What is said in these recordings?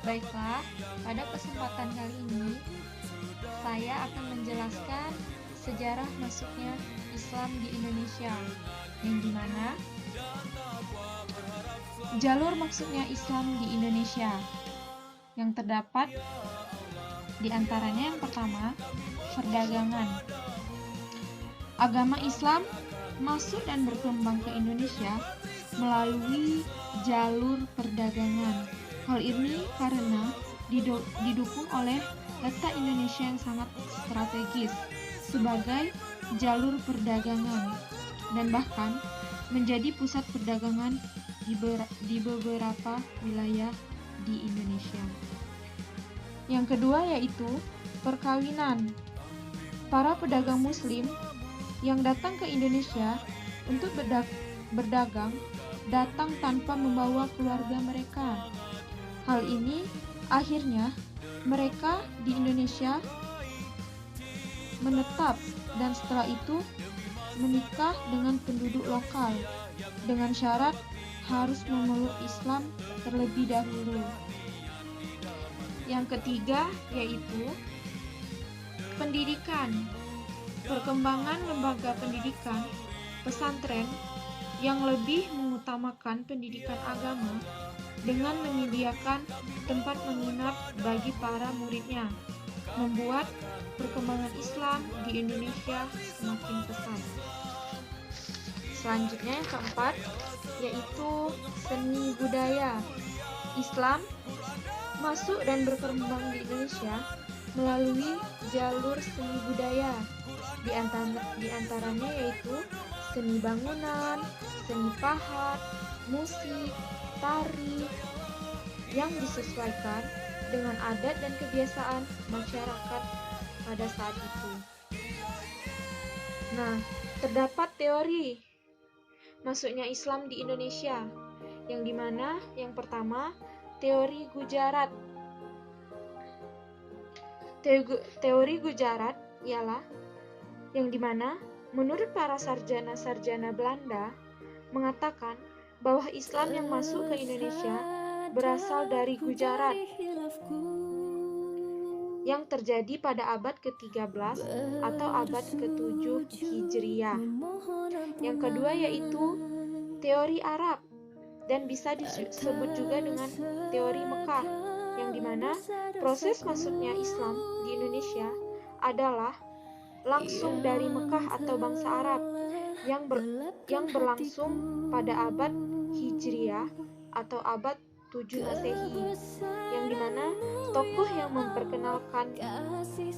Baiklah, pada kesempatan kali ini saya akan menjelaskan sejarah masuknya Islam di Indonesia, yang dimana jalur masuknya Islam di Indonesia yang terdapat di antaranya yang pertama, perdagangan. Agama Islam masuk dan berkembang ke Indonesia melalui jalur perdagangan. Hal ini karena didukung oleh letak Indonesia yang sangat strategis sebagai jalur perdagangan dan bahkan menjadi pusat perdagangan di beberapa wilayah di Indonesia. Yang kedua yaitu perkawinan. Para pedagang Muslim yang datang ke Indonesia untuk berdagang datang tanpa membawa keluarga mereka. Hal ini akhirnya mereka di Indonesia menetap dan setelah itu menikah dengan penduduk lokal dengan syarat harus memeluk Islam terlebih dahulu. Yang ketiga yaitu pendidikan. Perkembangan lembaga pendidikan pesantren yang lebih mengutamakan pendidikan agama dengan menyediakan tempat menginap bagi para muridnya, membuat perkembangan Islam di Indonesia semakin pesat. Selanjutnya yang keempat yaitu seni budaya. Islam masuk dan berkembang di Indonesia melalui jalur seni budaya. Di antaranya yaitu seni bangunan, seni pahat, musik, tari yang disesuaikan dengan adat dan kebiasaan masyarakat pada saat itu. Nah, terdapat teori masuknya Islam di Indonesia, yang dimana yang pertama teori Gujarat. Teori Gujarat ialah yang dimana menurut para sarjana-sarjana Belanda mengatakan bahwa Islam yang masuk ke Indonesia berasal dari Gujarat yang terjadi pada abad ke-13 atau abad ke-7 Hijriah. Yang kedua yaitu teori Arab dan bisa disebut juga dengan teori Mekah, yang dimana proses masuknya Islam di Indonesia adalah langsung dari Mekah atau bangsa Arab yang berlangsung pada abad Hijriah atau abad 7 Masehi, yang dimana tokoh yang memperkenalkan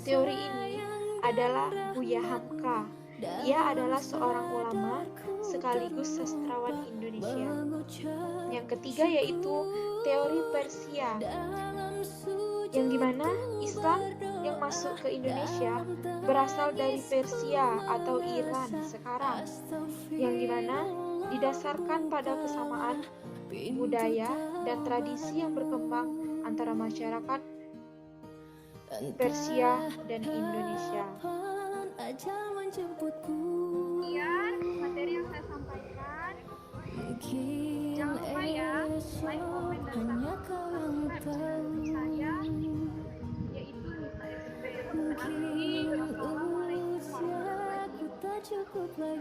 teori ini adalah Buya Hamka. Ia adalah seorang ulama sekaligus sastrawan Indonesia. Yang ketiga yaitu teori Persia, yang dimana Islam yang masuk ke Indonesia berasal dari Persia atau Iran sekarang, yang dimana didasarkan pada kesamaan budaya dan tradisi yang berkembang antara masyarakat Persia dan Indonesia. Sekian materi yang saya sampaikan. Jangan lupa ya, like, komen, dan subscribe channel saya, yaitu Nisa SP. Terima kasih. Wassalamualaikum warahmatullahi wabarakatuh.